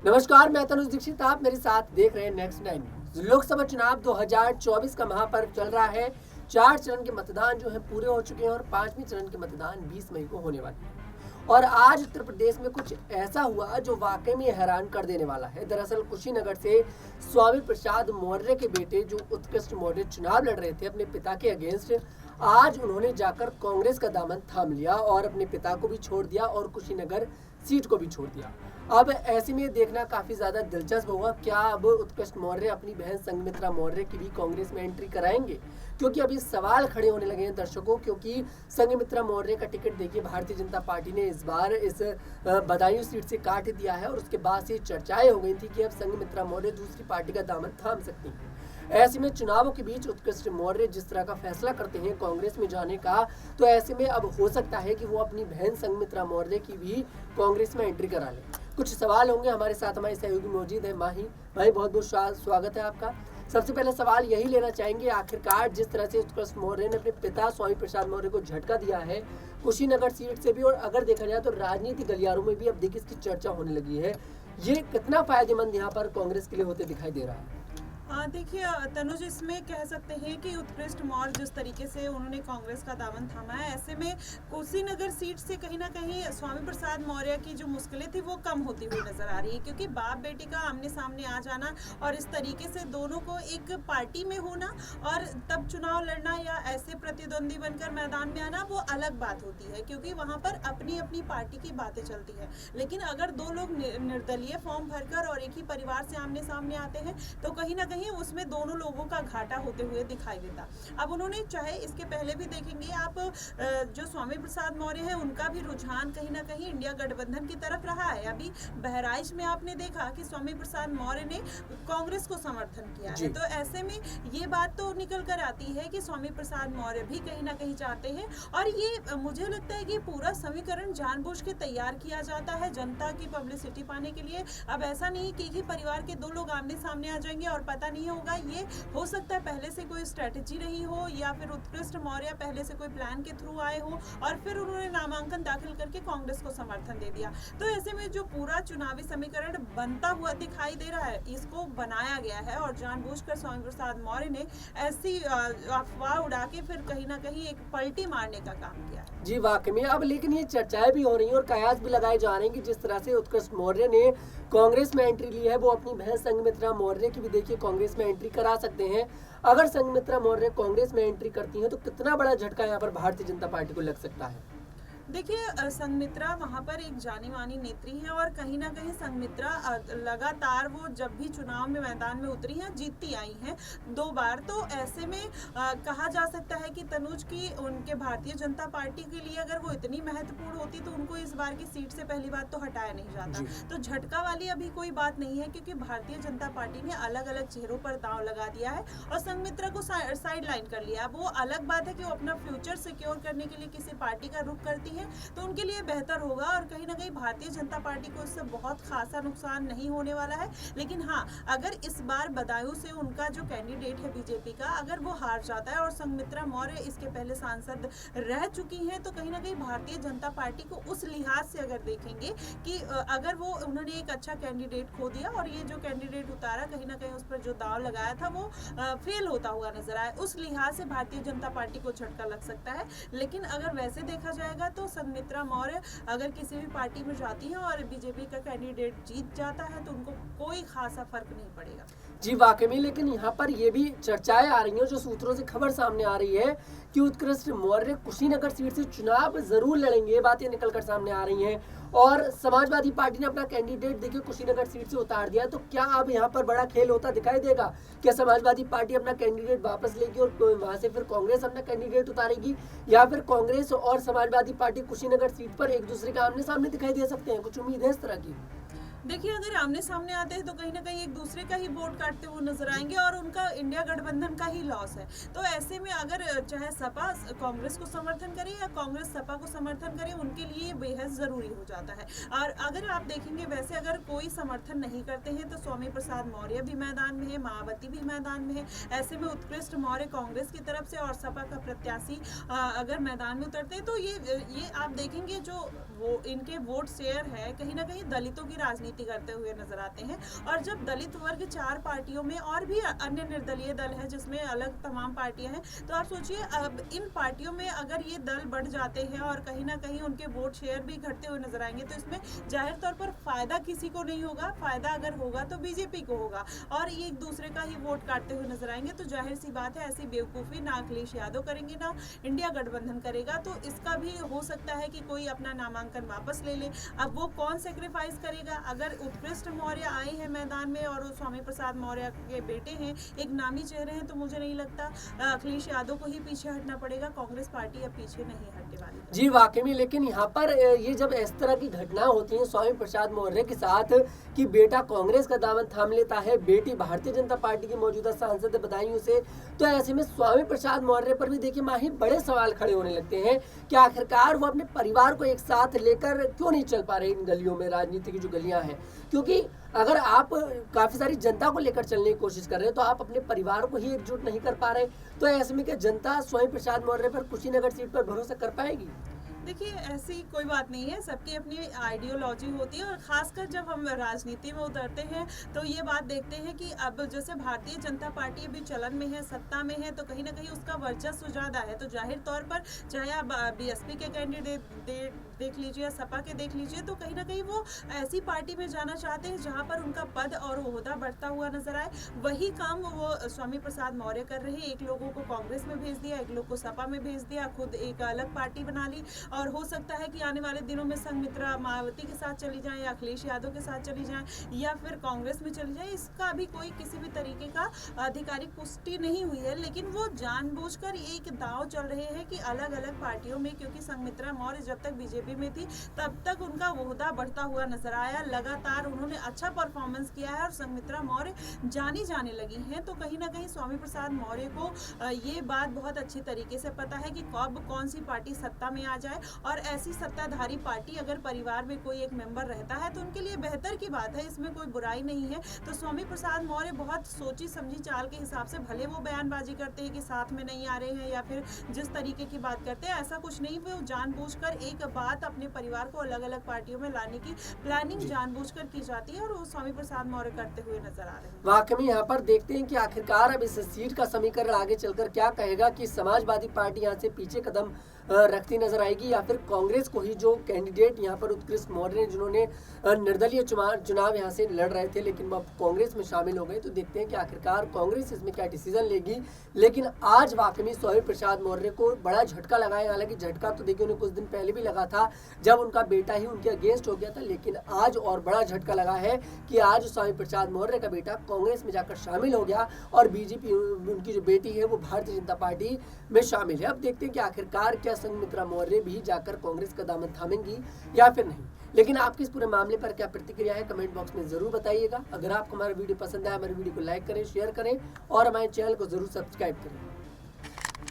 नमस्कार, मैं तनुज दीक्षित। आप मेरे साथ देख रहे हैं नेक्स्ट 9 न्यूज। लोकसभा चुनाव 2024 का महापर्व चल रहा है। 4 चरण के मतदान जो है पूरे हो चुके हैं और 5वें चरण के मतदान 20 मई को होने वाले हैं। और आज उत्तर प्रदेश में कुछ ऐसा हुआ जो वाकई में हैरान कर देने वाला है। दरअसल कुशीनगर से स्वामी प्रसाद मौर्य के बेटे जो उत्कृष्ट मौर्य चुनाव लड़ रहे थे अपने पिता के अगेंस्ट, आज उन्होंने जाकर कांग्रेस का दामन थाम लिया और अपने पिता को भी छोड़ दिया और कुशीनगर सीट को भी छोड़ दिया। अब ऐसे में देखना काफी ज्यादा दिलचस्प होगा, क्या अब उत्कृष्ट मौर्य अपनी बहन संघमित्रा मौर्य की भी कांग्रेस में एंट्री कराएंगे? क्योंकि अभी सवाल खड़े होने लगे हैं दर्शकों, क्योंकि संघमित्रा मौर्य का टिकट देखिए भारतीय जनता पार्टी ने इस बार इस बदायूं सीट से काट दिया है और उसके बाद से चर्चाएं हो गई थी कि अब संघमित्रा मौर्य दूसरी पार्टी का दामन थाम सकती हैं। ऐसे में चुनावों के बीच उत्कृष्ट मौर्य जिस तरह का फैसला करते हैं कांग्रेस में जाने का, तो ऐसे में अब हो सकता है कि वो अपनी बहन संघमित्रा मौर्य की भी कांग्रेस में एंट्री करा ले। कुछ सवाल होंगे। हमारे साथ हमारे सहयोगी मौजूद है माही। भाई, बहुत बहुत स्वागत है आपका। सबसे पहले सवाल यही लेना चाहेंगे, आखिरकार जिस तरह से उत्कृष्ट मौर्य ने अपने पिता स्वामी प्रसाद मौर्य को झटका दिया है कुशीनगर सीट से भी, और अगर देखा जाए तो राजनीति गलियारों में भी अब देखिए इसकी चर्चा होने लगी है, ये कितना फायदेमंद यहाँ पर कांग्रेस के लिए होते दिखाई दे रहा है? देखिए तनुज, इसमें कह सकते हैं कि उत्कृष्ट मौर्य जिस तरीके से उन्होंने कांग्रेस का दामन थामा है, ऐसे में कुशीनगर सीट से कहीं ना कहीं स्वामी प्रसाद मौर्य की जो मुश्किलें थी वो कम होती हुई नजर आ रही है, क्योंकि बाप बेटी का आमने सामने आ जाना और इस तरीके से दोनों को एक पार्टी में होना और तब चुनाव लड़ना या ऐसे प्रतिद्वंदी बनकर मैदान में आना, वो अलग बात होती है, क्योंकि वहां पर अपनी अपनी पार्टी की बातें चलती है। लेकिन अगर दो लोग निर्दलीय फॉर्म भरकर और एक ही परिवार से आमने सामने आते हैं तो कहीं ना कहीं उसमें दोनों लोगों का घाटा होते हुए दिखाई देता। अब उन्होंने चाहे इसके पहले भी देखेंगे आप, जो स्वामी प्रसाद मौर्य है उनका भी रुझान कहीं ना कहीं इंडिया गठबंधन की तरफ रहा है। अभी बहराइच में आपने देखा कि स्वामी प्रसाद मौर्य ने कांग्रेस को समर्थन किया है, तो ऐसे में ये बात तो निकल कर आती है कि स्वामी प्रसाद मौर्य भी कहीं ना कहीं चाहते हैं। और ये मुझे लगता है कि पूरा समीकरण जानबूझ के तैयार किया जाता है जनता की पब्लिसिटी पाने के लिए। अब ऐसा नहीं कि एक ही परिवार के दो लोग आमने सामने आ जाएंगे और पता नहीं होगा। ये हो सकता है पहले से कोई स्ट्रेटेजी रही हो या फिर उत्कृष्ट मौर्य पहले से कोई प्लान के थ्रू आए हो और फिर उन्होंने नामांकन दाखिल करके कांग्रेस को समर्थन दे दिया। तो ऐसे में जो पूरा चुनावी समीकरण बनता हुआ दिखाई दे रहा है, इसको बनाया गया है और जानबूझकर स्वामी प्रसाद मौर्य ने ऐसी अफवाह उड़ा के फिर कहीं ना कहीं एक पलटी मारने का काम किया है। जी वाकई में। अब लेकिन ये चर्चाएं भी हो रही हैं और कयास भी लगाए जा रहे हैं कि जिस तरह से उत्कृष्ट मौर्य ने कांग्रेस में एंट्री ली है, वो अपनी बहन संघमित्रा मौर्य की भी देखिए कांग्रेस में एंट्री करा सकते हैं। अगर संघमित्रा मौर्य कांग्रेस में एंट्री करती हैं तो कितना बड़ा झटका यहाँ पर भारतीय जनता पार्टी को लग सकता है? देखिए संघमित्रा वहाँ पर एक जानी मानी नेत्री है और कहीं ना कहीं संघमित्रा लगातार वो जब भी चुनाव में मैदान में उतरी हैं जीतती आई हैं 2 बार। तो ऐसे में कहा जा सकता है कि तनुज की उनके भारतीय जनता पार्टी के लिए अगर वो इतनी महत्वपूर्ण होती तो उनको इस बार की सीट से पहली बात तो हटाया नहीं जाता। तो झटका वाली अभी कोई बात नहीं है, क्योंकि भारतीय जनता पार्टी ने अलग अलग चेहरों पर दांव लगा दिया है और संघमित्रा को साइड लाइन कर लिया। वो अलग बात है कि वो अपना फ्यूचर सिक्योर करने के लिए किसी पार्टी का रुख करती है तो उनके लिए बेहतर होगा और कहीं ना कहीं भारतीय जनता पार्टी को इससे बहुत खासा नुकसान नहीं होने वाला है। लेकिन हाँ, अगर इस बार बदायूं से उनका जो कैंडिडेट है बीजेपी का, अगर वो हार जाता है और संघमित्रा मौर्य इसके पहले सांसद रह चुकी हैं, तो कहीं ना कहीं भारतीय जनता पार्टी को उस लिहाज से अगर देखेंगे कि अगर वो उन्होंने एक अच्छा कैंडिडेट खो दिया और ये जो कैंडिडेट उतारा कहीं ना कहीं उस पर जो दाव लगाया था वो फेल होता हुआ नजर आया, उस लिहाज से भारतीय जनता पार्टी को झटका लग सकता है। लेकिन अगर वैसे देखा जाएगा तो संघमित्रा मौर्य अगर किसी भी पार्टी में जाती है और बीजेपी का कैंडिडेट जीत जाता है तो उनको कोई खासा फर्क नहीं पड़ेगा। जी वाकई में। लेकिन यहाँ पर ये भी चर्चाएं आ रही हैं, जो सूत्रों से खबर सामने आ रही है कि उत्कृष्ट मौर्य कुशीनगर सीट से चुनाव जरूर लड़ेंगे, ये बातें निकलकर सामने आ रही हैं। और समाजवादी पार्टी ने अपना कैंडिडेट देखिए कुशीनगर सीट से उतार दिया, तो क्या अब यहाँ पर बड़ा खेल होता दिखाई देगा? क्या समाजवादी पार्टी अपना कैंडिडेट वापस लेगी और वहां से फिर कांग्रेस अपना कैंडिडेट उतारेगी, या फिर कांग्रेस और समाजवादी पार्टी कुशीनगर सीट पर एक दूसरे के आमने सामने दिखाई दे सकते हैं? कुछ उम्मीद है इस तरह की? देखिए अगर आमने सामने आते हैं तो कहीं ना कहीं एक दूसरे का ही वोट काटते हुए नजर आएंगे और उनका इंडिया गठबंधन का ही लॉस है। तो ऐसे में अगर चाहे सपा कांग्रेस को समर्थन करे या कांग्रेस सपा को समर्थन करे, उनके लिए बेहद जरूरी हो जाता है। और अगर आप देखेंगे वैसे अगर कोई समर्थन नहीं करते हैं तो स्वामी प्रसाद मौर्य भी मैदान में है, मायावती भी मैदान में है। ऐसे में उत्कृष्ट मौर्य कांग्रेस की तरफ से और सपा का प्रत्याशी अगर मैदान में उतरते हैं तो ये आप देखेंगे जो वो इनके वोट शेयर है कहीं ना कहीं दलितों की राजनीति राजनीति करते हुए नजर आते हैं। और जब दलित वर्ग 4 पार्टियों में और भी अन्य निर्दलीय दल है जिसमें अलग तमाम पार्टियां हैं, तो आप सोचिए अब इन पार्टियों में अगर ये दल बढ़ जाते हैं और कहीं ना कहीं उनके वोट शेयर भी घटते हुए नजर आएंगे, तो इसमें जाहिर तौर पर फायदा किसी को नहीं होगा। फायदा अगर होगा तो बीजेपी को होगा और ये एक दूसरे का ही वोट काटते हुए नजर आएंगे। तो जाहिर सी बात है ऐसी बेवकूफ़ी ना अखिलेश यादव करेंगे ना इंडिया गठबंधन करेगा। तो इसका भी हो सकता है कि कोई अपना नामांकन वापस ले ले। अब वो कौन सेक्रीफाइस करेगा? अगर उत्कृष्ट मौर्य आए हैं मैदान में और स्वामी प्रसाद मौर्य के बेटे हैं, एक नामी चेहरे हैं, तो मुझे नहीं लगता अखिलेश यादव को ही पीछे हटना पड़ेगा। कांग्रेस पार्टी अब पीछे नहीं हटने वाली। जी वाकई में, लेकिन यहाँ पर ये जब इस तरह की घटनाएं होती हैं स्वामी प्रसाद मौर्य के साथ कि बेटा कांग्रेस का दामन थाम लेता है, बेटी भारतीय जनता पार्टी की मौजूदा सांसद बदायूं से, तो ऐसे में स्वामी प्रसाद मौर्य पर भी देखिए माही बड़े सवाल खड़े होने लगते हैं कि आखिरकार वो अपने परिवार को एक साथ लेकर क्यों नहीं चल पा रहे इन गलियों में, राजनीति की जो गलियां हैं। क्योंकि अगर आप काफी सारी जनता को लेकर चलने की कोशिश कर रहे हैं तो आप अपने परिवार को ही एकजुट नहीं कर पा रहे, तो ऐसे में क्या जनता स्वामी प्रसाद मौर्य पर कुशीनगर सीट पर भरोसा कर पाएगी? देखिए ऐसी कोई बात नहीं है, सबकी अपनी आइडियोलॉजी होती है और खासकर जब हम राजनीति में उतरते हैं तो ये बात देखते हैं कि अब जैसे भारतीय जनता पार्टी अभी चलन में है, सत्ता में है, तो कहीं ना कहीं उसका वर्चस्व ज़्यादा है। तो जाहिर तौर पर चाहे आप बीएसपी के कैंडिडेट देख लीजिए या सपा के देख लीजिए, तो कहीं ना कहीं वो ऐसी पार्टी में जाना चाहते हैं जहाँ पर उनका पद और ओहदा बढ़ता हुआ नजर आए। वही काम वो स्वामी प्रसाद मौर्य कर रहे हैं। एक लोगों को कांग्रेस में भेज दिया, एक लोग को सपा में भेज दिया, खुद एक अलग पार्टी बना ली और हो सकता है कि आने वाले दिनों में संघमित्रा मायावती के साथ चली जाएं या अखिलेश यादव के साथ चली जाएं या फिर कांग्रेस में चली जाएं। इसका अभी कोई किसी भी तरीके का आधिकारिक पुष्टि नहीं हुई है, लेकिन वो जानबूझकर एक दांव चल रहे हैं कि अलग अलग पार्टियों में, क्योंकि संघमित्रा मौर्य जब तक बीजेपी में थी तब तक उनका ओहदा बढ़ता हुआ नजर आया, लगातार उन्होंने अच्छा परफॉर्मेंस किया है और संघमित्रा मौर्य जानी जाने लगी हैं। तो कहीं ना कहीं स्वामी प्रसाद मौर्य को ये बात बहुत अच्छी तरीके से पता है कि कब कौन सी पार्टी सत्ता में आ जाए, और ऐसी सत्ताधारी पार्टी अगर परिवार में कोई एक मेंबर रहता है तो उनके लिए बेहतर की बात है, इसमें कोई बुराई नहीं है। तो स्वामी प्रसाद मौर्य बहुत सोची समझी चाल के हिसाब से भले वो बयानबाजी करते हैं कि साथ में नहीं आ रहे हैं या फिर जिस तरीके की बात करते हैं, ऐसा कुछ नहीं। वो जानबूझकर एक बात अपने परिवार को अलग अलग पार्टियों में लाने की प्लानिंग जानबूझकर की जाती है और वो स्वामी प्रसाद मौर्य करते हुए नजर आ रहे हैं। वाकई में यहाँ पर देखते हैं कि आखिरकार अब इस सीट का समीकरण आगे चलकर क्या कहेगा कि समाजवादी पार्टी यहाँ से पीछे कदम रखती नजर आएगी या फिर कांग्रेस को ही, जो कैंडिडेट यहाँ पर उत्कृष्ट मौर्य जिन्होंने निर्दलीय चुनाव यहाँ से लड़ रहे थे लेकिन अब कांग्रेस में शामिल हो गए, तो देखते हैं कि आखिरकार कांग्रेस इसमें क्या डिसीजन लेगी। लेकिन आज वाकई में स्वामी प्रसाद मौर्य को बड़ा झटका लगा है। हालांकि झटका तो देखिए उन्हें कुछ दिन पहले भी लगा था जब उनका बेटा ही उनके अगेंस्ट हो गया था, लेकिन आज और बड़ा झटका लगा है कि आज स्वामी प्रसाद मौर्य का बेटा कांग्रेस में जाकर शामिल हो गया और बीजेपी उनकी जो बेटी है वो भारतीय जनता पार्टी में शामिल है। अब देखते हैं कि आखिरकार क्या संघमित्रा मौर्य भी जाकर कांग्रेस का दामन थामेंगी या फिर नहीं। लेकिन आपकी इस पूरे मामले पर क्या प्रतिक्रिया है कमेंट बॉक्स में जरूर बताइएगा। अगर आपको हमारा वीडियो पसंद आया हमारे वीडियो को लाइक करें, शेयर करें और हमारे चैनल को जरूर सब्सक्राइब करें।